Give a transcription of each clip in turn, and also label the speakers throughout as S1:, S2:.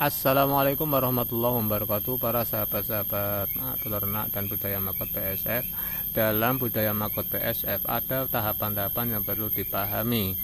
S1: Assalamualaikum warahmatullahi wabarakatuh, para sahabat-sahabat peternak dan budaya makot BSF. Dalam budaya makot BSF ada tahapan-tahapan yang perlu dipahami.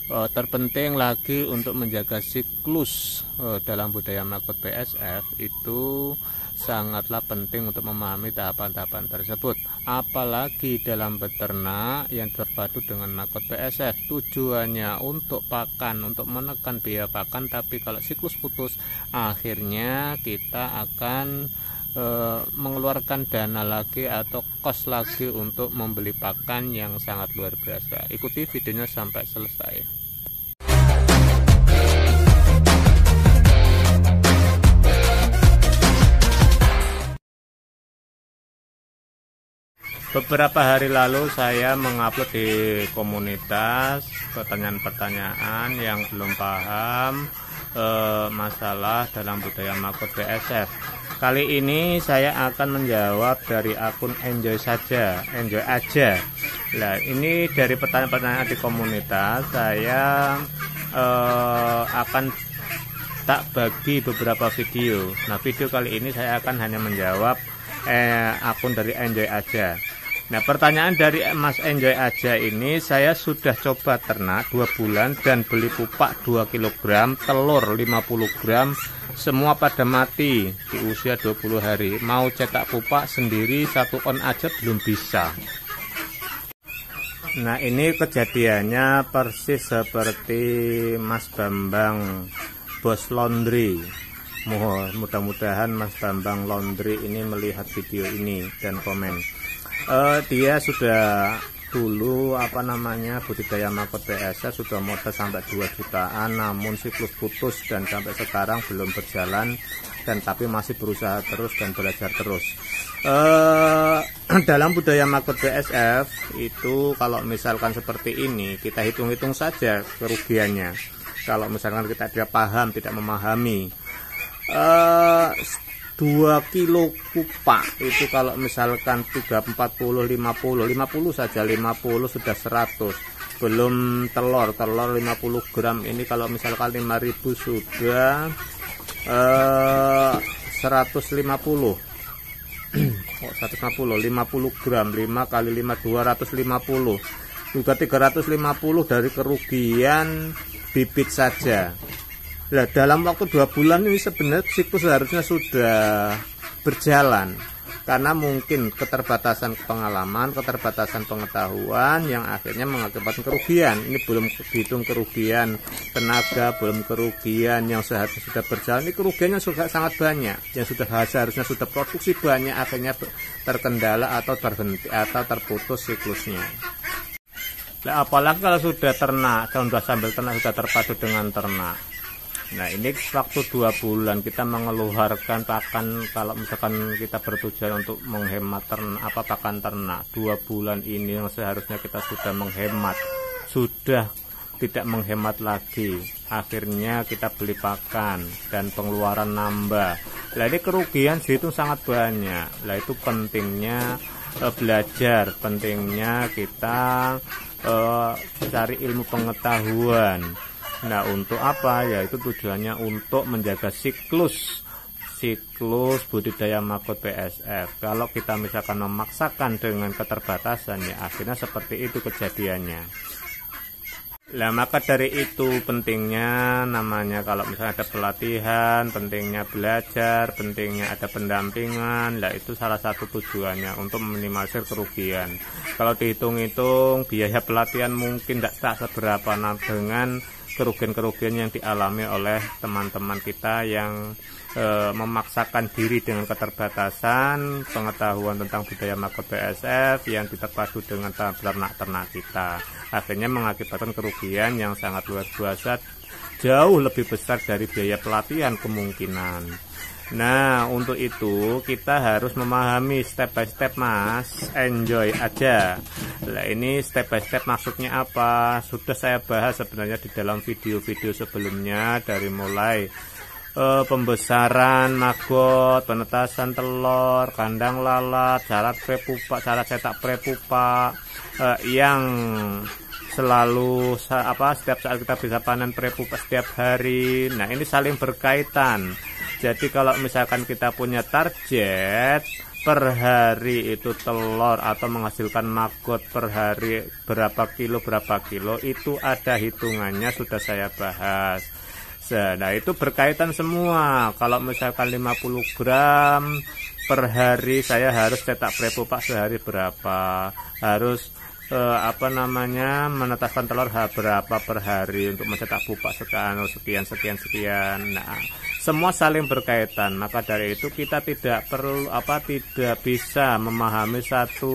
S1: Terpenting lagi untuk menjaga siklus dalam budaya makot BSF itu sangatlah penting untuk memahami tahapan-tahapan tersebut. Apalagi dalam beternak yang terpadu dengan makot BSF, tujuannya untuk pakan, untuk menekan biaya pakan. Tapi kalau siklus putus, akhirnya kita akan mengeluarkan dana lagi atau kos lagi untuk membeli pakan yang sangat luar biasa. Ikuti videonya sampai selesai. Beberapa hari lalu saya mengupload di komunitas pertanyaan-pertanyaan yang belum paham masalah dalam budaya makot BSF. Kali ini saya akan menjawab dari akun enjoy aja. Nah, ini dari pertanyaan-pertanyaan di komunitas saya akan tak bagi beberapa video. Nah, video kali ini saya akan hanya menjawab akun dari enjoy aja. Nah, pertanyaan dari Mas Enjoy aja ini, saya sudah coba ternak 2 bulan dan beli pupak 2 kg, telur 50 gram, semua pada mati di usia 20 hari. Mau cetak pupak sendiri 1 on aja belum bisa. Nah, ini kejadiannya persis seperti Mas Bambang Bos Laundry. Mudah-mudahan Mas Bambang Laundry ini melihat video ini dan komen. Dia sudah dulu budidaya makot BSF sudah modal sampai 2 jutaan, namun siklus putus dan sampai sekarang belum berjalan, dan tapi masih berusaha terus dan belajar terus. Dalam budaya makot BSF itu kalau misalkan seperti ini, kita hitung-hitung saja kerugiannya. Kalau misalkan kita tidak paham, tidak memahami, 2 kilo pupak itu kalau misalkan 3, 40, 50 saja, 50 sudah 100, belum telur 50 gram. Ini kalau misalkan 5.000 sudah 150 50 gram, 5 kali 5 250, juga 350 dari kerugian bibit saja. Nah, dalam waktu 2 bulan ini sebenarnya siklus seharusnya sudah berjalan, karena mungkin keterbatasan pengalaman, keterbatasan pengetahuan yang akhirnya mengakibatkan kerugian. Ini belum dihitung kerugian tenaga, belum kerugian yang seharusnya sudah berjalan. Ini kerugiannya sudah sangat banyak, yang seharusnya sudah produksi banyak, akhirnya terkendala atau terhenti atau terputus siklusnya. Nah, apalagi kalau sudah ternak, sudah sambil ternak, sudah terpadu dengan ternak. Nah, ini waktu 2 bulan kita mengeluarkan pakan, kalau misalkan kita bertujuan untuk menghemat pakan ternak, 2 bulan ini yang seharusnya kita sudah menghemat, sudah tidak menghemat lagi. Akhirnya kita beli pakan dan pengeluaran nambah. Nah, ini kerugian dihitung sangat banyak. Nah, itu pentingnya belajar, pentingnya kita cari ilmu pengetahuan. Nah, untuk apa? Yaitu tujuannya untuk menjaga siklus budidaya makot BSF. Kalau kita misalkan memaksakan dengan keterbatasan, ya akhirnya seperti itu kejadiannya. Nah, maka dari itu pentingnya kalau misalnya ada pelatihan, pentingnya belajar, pentingnya ada pendampingan. Nah, itu salah satu tujuannya untuk meminimalisir kerugian. Kalau dihitung-hitung biaya pelatihan mungkin tidak seberapa dengan kerugian-kerugian yang dialami oleh teman-teman kita yang memaksakan diri dengan keterbatasan pengetahuan tentang budaya makot BSF yang terpadu dengan ternak-ternak kita. Akhirnya mengakibatkan kerugian yang sangat luar biasa, jauh lebih besar dari biaya pelatihan kemungkinan. Nah, untuk itu kita harus memahami step by step, Mas Enjoy aja. Nah, ini step by step maksudnya apa? Sudah saya bahas sebenarnya di dalam video-video sebelumnya, dari mulai pembesaran maggot, penetasan telur, kandang lalat, cara cetak prepupak, yang selalu setiap saat kita bisa panen prepupas setiap hari. Nah, ini saling berkaitan. Jadi kalau misalkan kita punya target per hari itu telur atau menghasilkan maggot per hari berapa kilo, itu ada hitungannya, sudah saya bahas. Nah, itu berkaitan semua. Kalau misalkan 50 gram per hari, saya harus cetak prepupak sehari berapa, harus menetaskan telur berapa per hari untuk mencetak pupak sekian. Nah, semua saling berkaitan. Maka dari itu kita tidak bisa memahami satu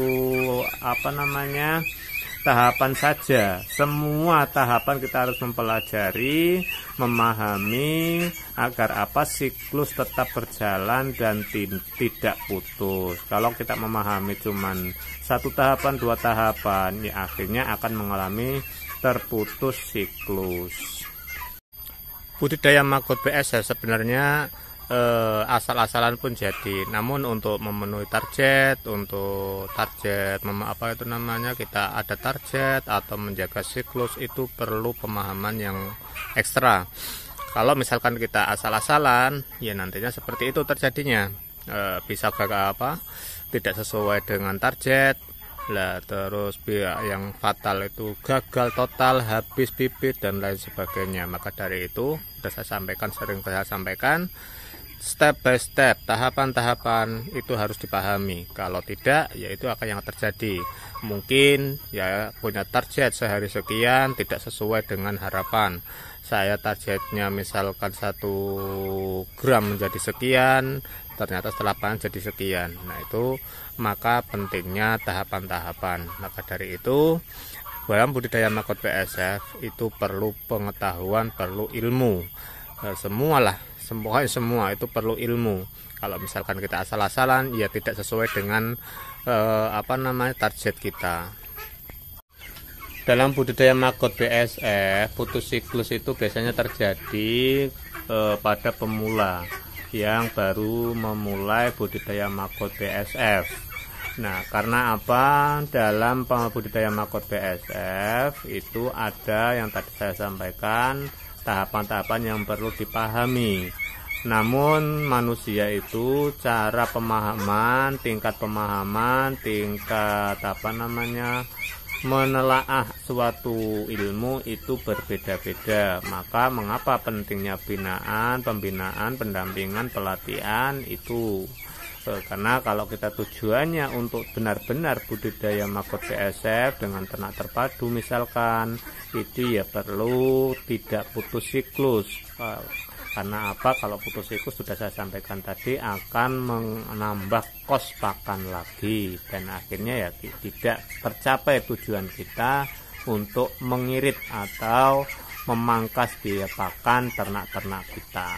S1: tahapan saja. Semua tahapan kita harus mempelajari, memahami agar siklus tetap berjalan dan tidak putus. Kalau kita memahami cuman satu tahapan, dua tahapan, ya akhirnya akan mengalami terputus siklus. Budidaya maggot BS sebenarnya asal-asalan pun jadi, namun untuk memenuhi target, kita ada target atau menjaga siklus, itu perlu pemahaman yang ekstra. Kalau misalkan kita asal-asalan, ya nantinya seperti itu terjadinya, bisa gagal tidak sesuai dengan target lah, terus yang fatal itu gagal total, habis bibit dan lain sebagainya. Maka dari itu sering saya sampaikan, step by step, tahapan-tahapan itu harus dipahami. Kalau tidak, ya itu akan yang terjadi. Mungkin ya punya target sehari sekian, tidak sesuai dengan harapan. Saya targetnya misalkan 1 gram menjadi sekian, ternyata setelah panen jadi sekian. Nah, itu maka pentingnya tahapan-tahapan. Maka dari itu dalam budidaya maggot BSF itu perlu pengetahuan, perlu ilmu. Semua itu perlu ilmu. Kalau misalkan kita asal-asalan, ya tidak sesuai dengan target kita. Dalam budidaya maggot BSF, putus siklus itu biasanya terjadi pada pemula yang baru memulai budidaya maggot BSF. Nah, karena dalam budidaya maggot BSF itu ada yang tadi saya sampaikan, tahapan-tahapan yang perlu dipahami. Namun manusia itu cara pemahaman, tingkat menelaah suatu ilmu itu berbeda-beda. Maka mengapa pentingnya pembinaan, pendampingan, pelatihan itu? Karena kalau kita tujuannya untuk benar-benar budidaya maggot BSF dengan ternak terpadu misalkan, itu ya perlu tidak putus siklus. Karena kalau putus siklus sudah saya sampaikan tadi akan menambah kos pakan lagi, dan akhirnya ya tidak tercapai tujuan kita untuk mengirit atau memangkas biaya pakan ternak-ternak kita.